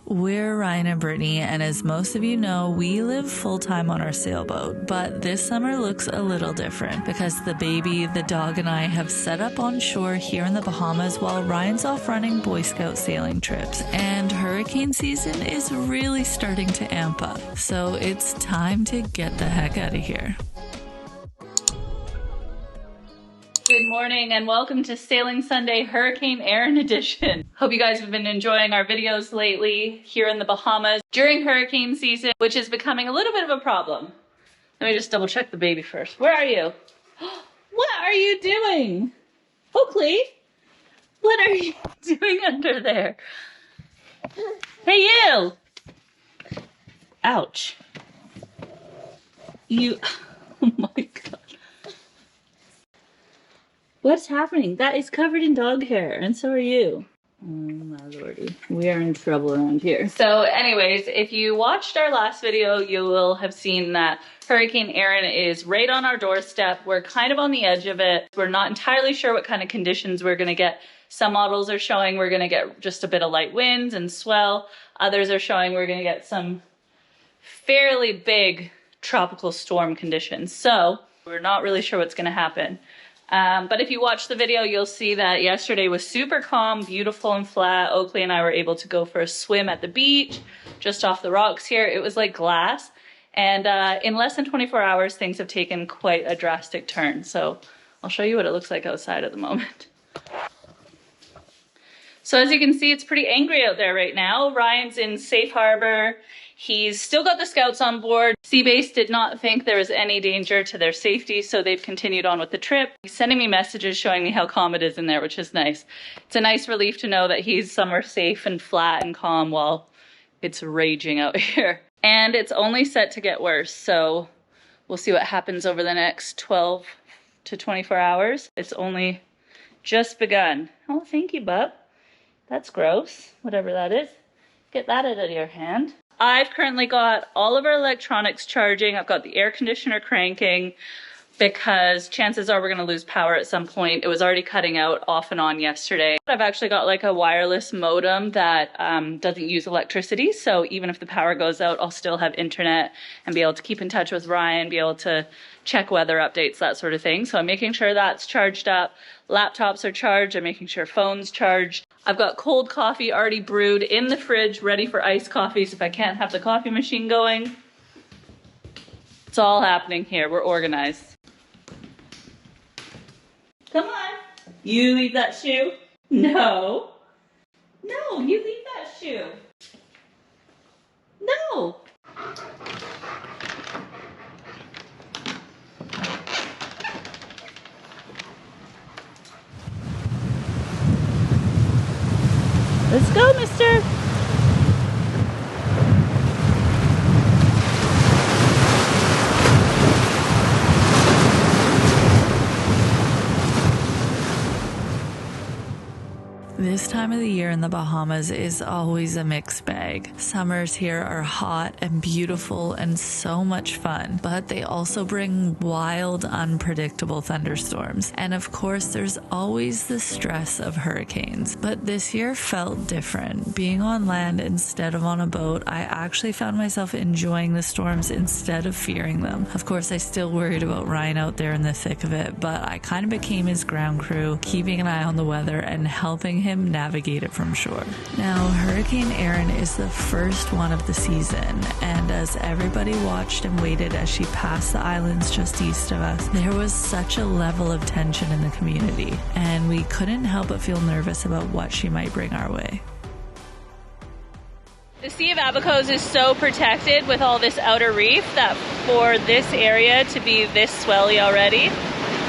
We're Ryan and Brittni, and as most of you know, we live full-time on our sailboat, but this summer looks a little different because the baby, the dog, and I have set up on shore here in the Bahamas while Ryan's off running Boy Scout sailing trips, and hurricane season is really starting to amp up, so it's time to get the heck out of here. Good morning and welcome to Sailing Sunday Hurricane Erin edition. Hope you guys have been enjoying our videos lately here in the Bahamas during hurricane season, which is becoming a little bit of a problem. Let me just double check the baby first. Where are you? What are you doing? Oakley, what are you doing under there? Hey you! Ouch. You, oh my God. What's happening? That is covered in dog hair, and so are you. Oh my lordy. We are in trouble around here. So anyways, if you watched our last video, you will have seen that Hurricane Erin is right on our doorstep. We're kind of on the edge of it. We're not entirely sure what kind of conditions we're gonna get. Some models are showing we're gonna get just a bit of light winds and swell. Others are showing we're gonna get some fairly big tropical storm conditions. So we're not really sure what's gonna happen. But if you watch the video, you'll see that yesterday was super calm, beautiful and flat. Oakley and I were able to go for a swim at the beach, just off the rocks here. It was like glass. And in less than 24 hours, things have taken quite a drastic turn. So I'll show you what it looks like outside at the moment. So as you can see, it's pretty angry out there right now. Ryan's in safe harbor. He's still got the scouts on board. Seabase did not think there was any danger to their safety, so they've continued on with the trip. He's sending me messages showing me how calm it is in there, which is nice. It's a nice relief to know that he's somewhere safe and flat and calm while it's raging out here. And it's only set to get worse, so we'll see what happens over the next 12 to 24 hours. It's only just begun. Oh, thank you, bub. That's gross, whatever that is. Get that out of your hand. I've currently got all of our electronics charging. I've got the air conditioner cranking because chances are we're going to lose power at some point. It was already cutting out off and on yesterday. I've actually got like a wireless modem that doesn't use electricity. So even if the power goes out, I'll still have internet and be able to keep in touch with Ryan, be able to check weather updates, that sort of thing. So I'm making sure that's charged up. Laptops are charged. I'm making sure phone's charged. I've got cold coffee already brewed in the fridge, ready for iced coffees if I can't have the coffee machine going. It's all happening here. We're organized. Come on. You leave that shoe. No. No, you leave that shoe. No. Let's go, mister. This time of the year in the Bahamas is always a mixed bag. Summers here are hot and beautiful and so much fun, but they also bring wild, unpredictable thunderstorms. And of course, there's always the stress of hurricanes. But this year felt different. Being on land instead of on a boat, I actually found myself enjoying the storms instead of fearing them. Of course, I still worried about Ryan out there in the thick of it, but I kind of became his ground crew, keeping an eye on the weather and helping him navigate it from shore. Now, Hurricane Erin is the first one of the season, and as everybody watched and waited as she passed the islands just east of us, there was such a level of tension in the community, and we couldn't help but feel nervous about what she might bring our way. The Sea of Abacos is so protected with all this outer reef that for this area to be this swelly already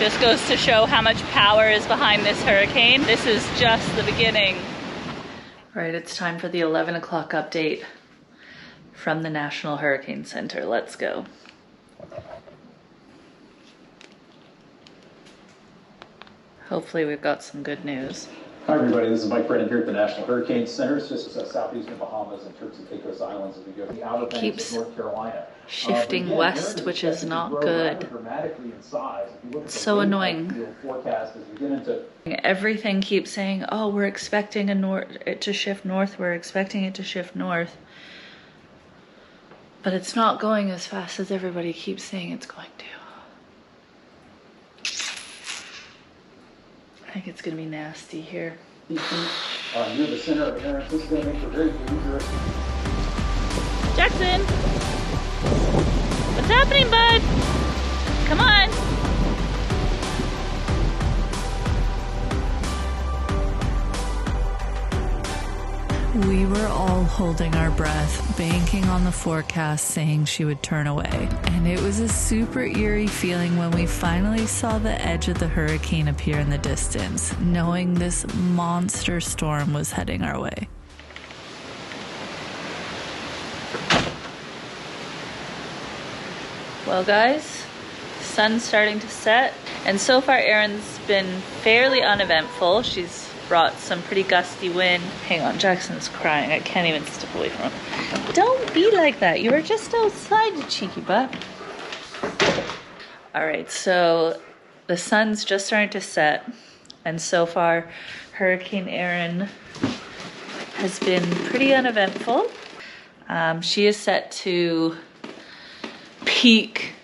just goes to show how much power is behind this hurricane. This is just the beginning. All right, it's time for the 11 o'clock update from the National Hurricane Center. Let's go. Hopefully we've got some good news. Hi everybody, this is Mike Brittni here at the National Hurricane Center. It's just southeastern Bahamas and Turks and Caicos Islands as we go to the outer banks of North Carolina. Shifting west, which is not good. It's so annoying. Everything keeps saying, oh, we're expecting it to shift north, we're expecting it to shift north. But it's not going as fast as everybody keeps saying it's going to. I think it's gonna be nasty here. Near the center of Aaron, this is gonna make it very dangerous. Jackson! What's happening, bud? Come on! We were all holding our breath, banking on the forecast saying she would turn away. And it was a super eerie feeling when we finally saw the edge of the hurricane appear in the distance, knowing this monster storm was heading our way. Well guys, the sun's starting to set, and so far Erin's been fairly uneventful. She's brought some pretty gusty wind. Hang on, Jackson's crying. I can't even step away from him. Don't be like that. You were just outside, you cheeky butt. All right, so the sun's just starting to set, and so far Hurricane Erin has been pretty uneventful. She is set to peak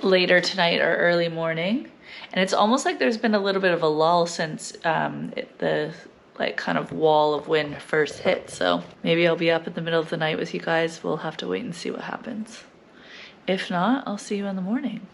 later tonight or early morning. And it's almost like there's been a little bit of a lull since the kind of wall of wind first hit. So maybe I'll be up in the middle of the night with you guys. We'll have to wait and see what happens. If not, I'll see you in the morning.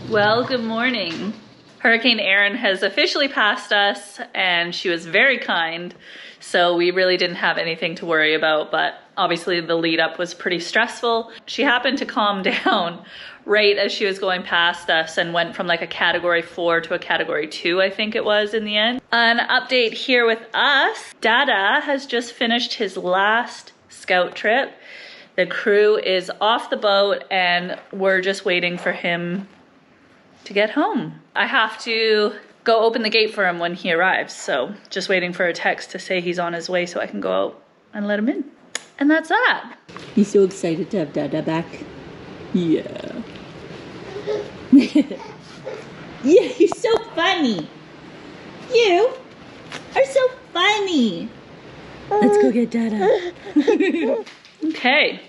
Well, good morning. Hurricane Erin has officially passed us, and she was very kind, so we really didn't have anything to worry about, but obviously the lead up was pretty stressful. She happened to calm down right as she was going past us and went from like a category 4 to a category 2, I think it was in the end. An update here with us. Dada has just finished his last scout trip. The crew is off the boat and we're just waiting for him to get home. I have to go open the gate for him when he arrives, so just waiting for a text to say he's on his way so I can go out and let him in. And that's that. He's so excited to have Dada back. Yeah. Yeah, you're so funny. You are so funny. Let's go get Dada. Okay.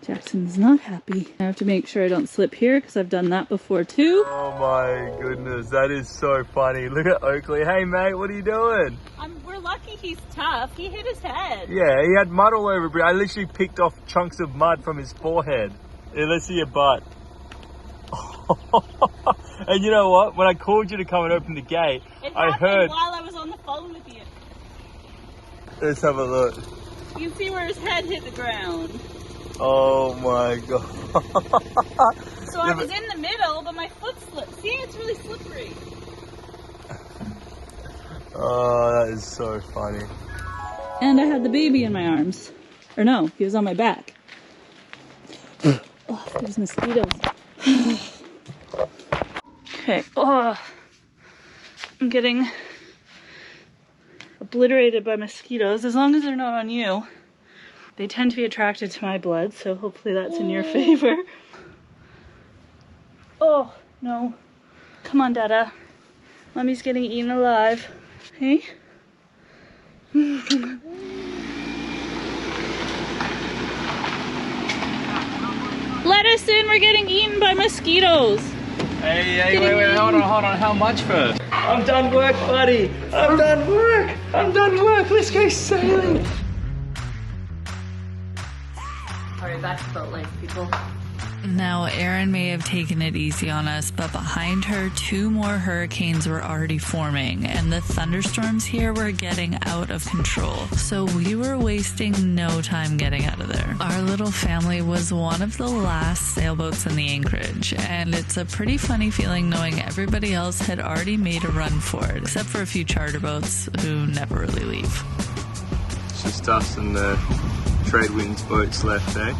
Jackson's not happy. I have to make sure I don't slip here because I've done that before too. Oh my goodness, that is so funny. Look at Oakley. Hey mate, what are you doing? We're lucky he's tough. He hit his head. Yeah, he had mud all over, but I literally picked off chunks of mud from his forehead. Here, let's see your butt. And you know what? When I called you to come and open the gate, I heard while I was on the phone with you. Let's have a look. You can see where his head hit the ground. Oh my god. So I was in the middle, but my foot slipped. See, it's really slippery. Oh, that is so funny. And I had the baby in my arms. Or no, he was on my back. Oh, there's mosquitoes. Okay, oh, I'm getting obliterated by mosquitoes, as long as they're not on you. They tend to be attracted to my blood, so hopefully that's in your favor. Oh, no. Come on, Dada. Mommy's getting eaten alive. Hey? Let us in, we're getting eaten by mosquitoes. Hey, wait, hold on. How much first? I'm done work, buddy. I'm done work. Let's go sailing. Alright, back to boat life, people. Now, Erin may have taken it easy on us, but behind her, 2 more hurricanes were already forming, and the thunderstorms here were getting out of control. So we were wasting no time getting out of there. Our little family was one of the last sailboats in the anchorage, and it's a pretty funny feeling knowing everybody else had already made a run for it, except for a few charter boats who never really leave. It's just us and the trade winds boats left, eh?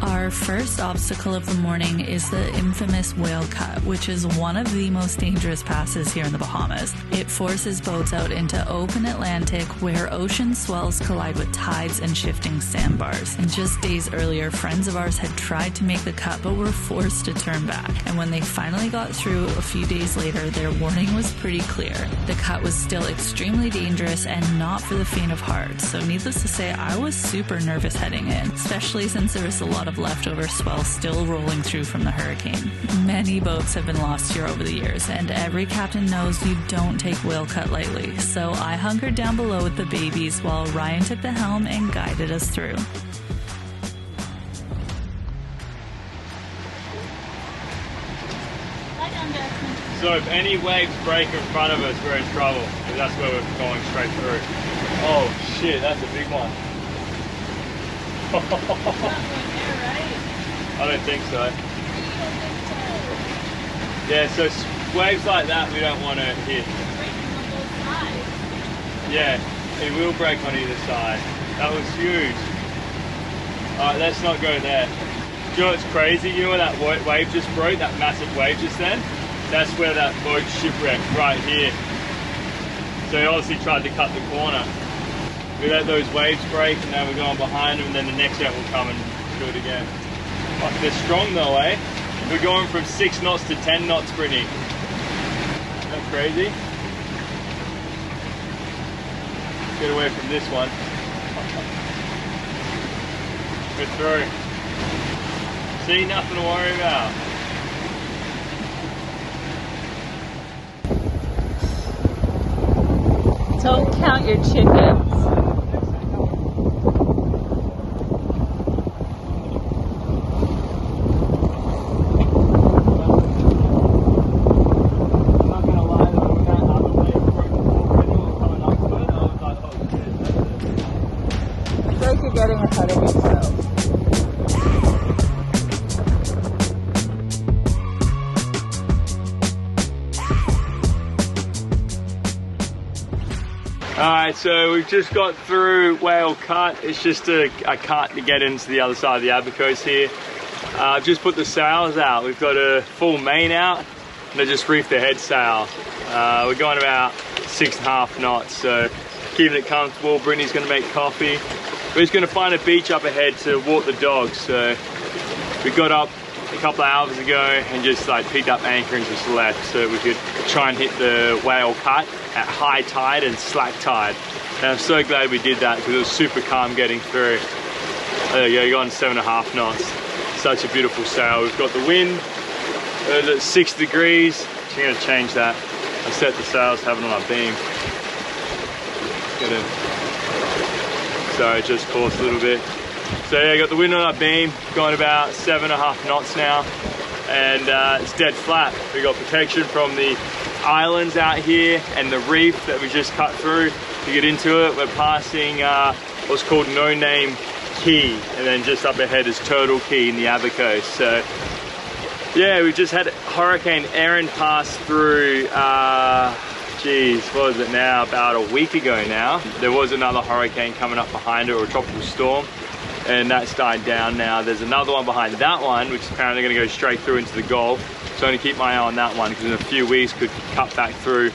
Our first obstacle of the morning is the infamous whale cut, which is one of the most dangerous passes here in the Bahamas. It forces boats out into open Atlantic where ocean swells collide with tides and shifting sandbars. And just days earlier, friends of ours had tried to make the cut but were forced to turn back. And when they finally got through a few days later, their warning was pretty clear. The cut was still extremely dangerous and not for the faint of heart. So needless to say, I was super nervous heading in, especially since there was a lot of leftover swell still rolling through from the hurricane. Many boats have been lost here over the years, and every captain knows you don't take whale cut lightly. So I hunkered down below with the babies while Ryan took the helm and guided us through. So if any waves break in front of us, we're in trouble, because that's where we're going straight through. Oh shit, that's a big one. I don't think so. Yeah, so waves like that we don't want to hit. Yeah, it will break on either side. That was huge. Alright, let's not go there. Do you know what's crazy? You know where that wave just broke? That massive wave just then? That's where that boat shipwrecked, right here. So he obviously tried to cut the corner. We let those waves break and now we're going behind them, and then the next jet will come and do it again. Oh, they're strong though, eh? We're going from 6 knots to 10 knots, Brittni. Isn't that crazy? Get away from this one. We're through. See, nothing to worry about. Don't count your chickens. Getting ahead of yourself. Alright, so we've just got through Whale Cut. It's just a cut to get into the other side of the Abacos here. I've just put the sails out. We've got a full main out and I just reefed the head sail. We're going about 6.5 knots, so keeping it comfortable. Brittni's going to make coffee. We're just going to find a beach up ahead to walk the dogs. So we got up a couple of hours ago and just like picked up anchor and just left so we could try and hit the Whale Cut at high tide and slack tide. And I'm so glad we did that because it was super calm getting through. There you go, you're going 7.5 knots. Such a beautiful sail. We've got the wind at 6 degrees. I'm going to change that. I set the sails to have it on our beam. Sorry, just course a little bit. So yeah, got the wind on our beam, going about 7.5 knots now, and it's dead flat. We got protection from the islands out here and the reef that we just cut through to get into it. We're passing what's called No Name Key, and then just up ahead is Turtle Key in the Abacos. So yeah, we just had Hurricane Erin pass through geez, what was it now? About a week ago now. There was another hurricane coming up behind it, or a tropical storm, and that's died down now. There's another one behind that one, which is apparently going to go straight through into the Gulf. So I'm going to keep my eye on that one, because in a few weeks could cut back through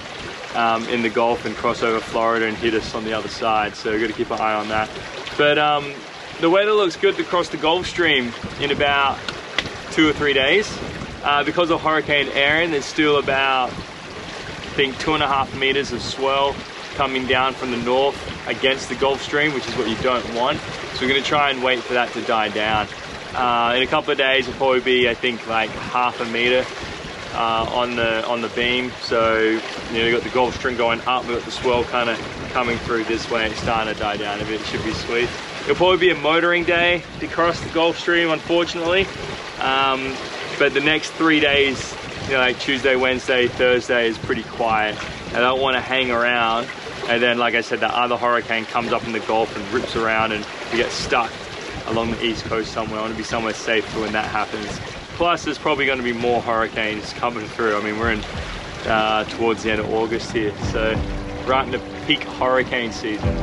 in the Gulf and cross over Florida and hit us on the other side. So we've got to keep an eye on that. But the weather looks good to cross the Gulf Stream in about 2 or 3 days. Because of Hurricane Erin, there's still about, I think, 2.5 meters of swell coming down from the north against the Gulf Stream, which is what you don't want. So we're going to try and wait for that to die down. In a couple of days it'll probably be, I think, like 0.5 meter on the beam. So you know, you've got the Gulf Stream going up, we've got the swell kind of coming through this way. It's starting to die down a bit. It should be sweet. It'll probably be a motoring day to cross the Gulf Stream, unfortunately. But the next 3 days, you know, like Tuesday, Wednesday, Thursday is pretty quiet. I don't want to hang around. And then, like I said, the other hurricane comes up in the Gulf and rips around and we get stuck along the East Coast somewhere. I want to be somewhere safe for when that happens. Plus, there's probably going to be more hurricanes coming through. I mean, we're in towards the end of August here, so right in the peak hurricane season.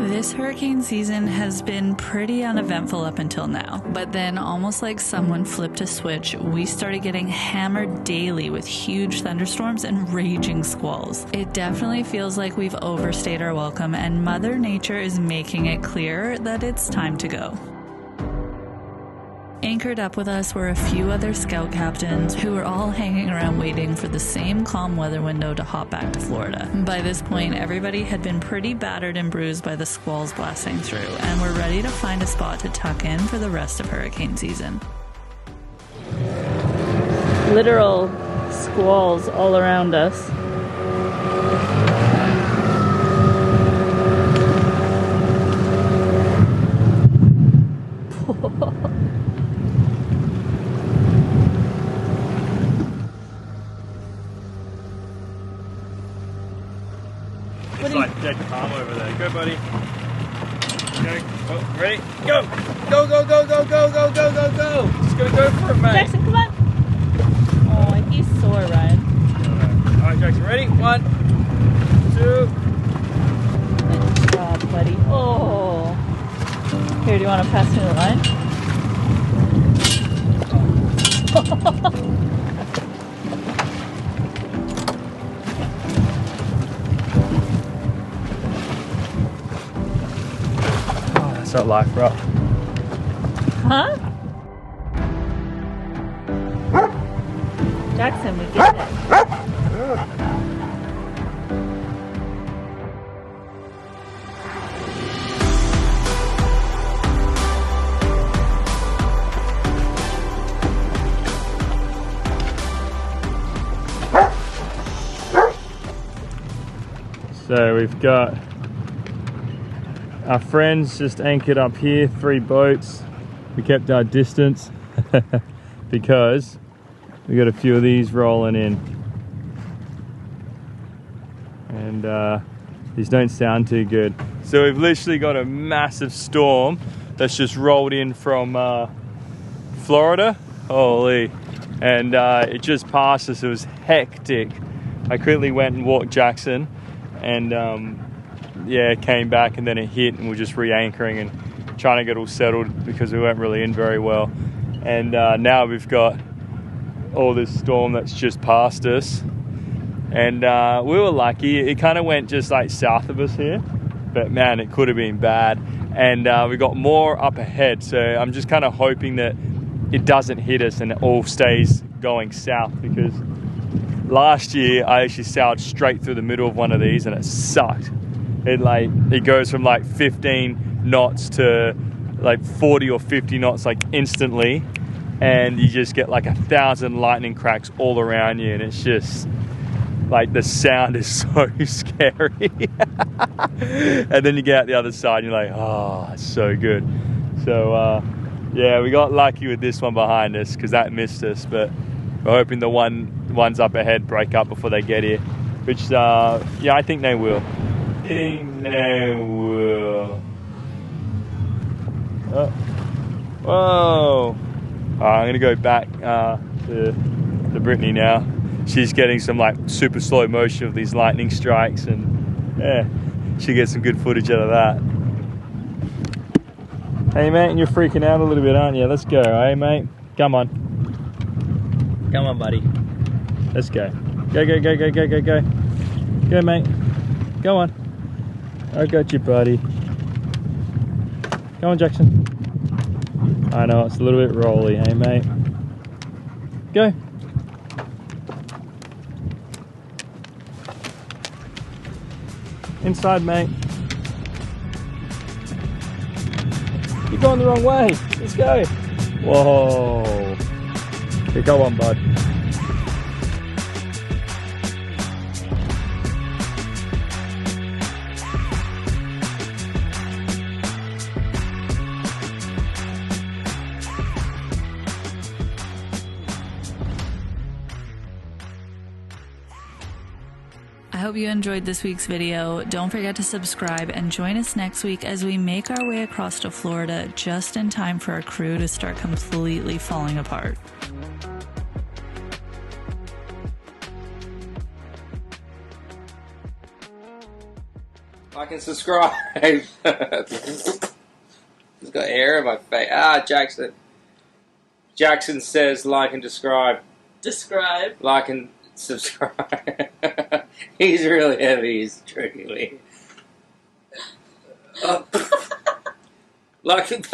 This hurricane season has been pretty uneventful up until now, but then almost like someone flipped a switch, we started getting hammered daily with huge thunderstorms and raging squalls. It definitely feels like we've overstayed our welcome, and Mother Nature is making it clear that it's time to go. Anchored up with us were a few other scout captains who were all hanging around waiting for the same calm weather window to hop back to Florida. By this point, everybody had been pretty battered and bruised by the squalls blasting through, and were ready to find a spot to tuck in for the rest of hurricane season. Literal squalls all around us. It's like dead calm over there. Go, buddy. Go. Oh, ready? Go! Go, go, go, go, go, go, go, go, go! Just go for it, mate. Jackson, come on! Oh, he's sore, Ryan. Alright, Jackson, ready? 1, 2. Good job, buddy. Oh. Here, do you want to pass me the line? It's not life, bro. Huh? Jackson, we get it. So we've got our friends just anchored up here, 3 boats. We kept our distance because we got a few of these rolling in. And these don't sound too good. So we've literally got a massive storm that's just rolled in from Florida. Holy. And it just passed us. It was hectic. I quickly went and walked Jackson and yeah, came back, and then it hit and we're just re-anchoring and trying to get all settled because we weren't really in very well. And now we've got all this storm that's just passed us. And we were lucky. It kind of went just like south of us here, but man, it could have been bad. And we got more up ahead. So I'm just kind of hoping that it doesn't hit us and it all stays going south, because last year I actually sailed straight through the middle of one of these and it sucked. It goes from like 15 knots to like 40 or 50 knots like instantly, and you just get like 1,000 lightning cracks all around you, and it's just like the sound is so scary. And then you get out the other side and you're like, oh, it's so good. So yeah, we got lucky with this one behind us because that missed us, but we're hoping the ones up ahead break up before they get here, which yeah, I think they will. Oh. Whoa! I'm gonna go back to Brittni now. She's getting some like super slow motion of these lightning strikes, and yeah, she gets some good footage out of that. Hey mate, you're freaking out a little bit, aren't you? Let's go, hey mate. Come on. Come on, buddy. Let's go. Go, go, go, go, go, go, go. Go, mate. Go on. I got you, buddy. Go on, Jackson. I know, it's a little bit rolly, hey, mate. Go. Inside, mate. You're going the wrong way. Let's go. Whoa. Okay, go on, bud. hope you enjoyed this week's video. Don't forget to subscribe and join us next week as we make our way across to Florida just in time for our crew to start completely falling apart. Like and subscribe. It's got hair in my face. Ah, Jackson. Jackson says like and describe. Describe. Like and subscribe. He's really heavy. He's tricking me. Like and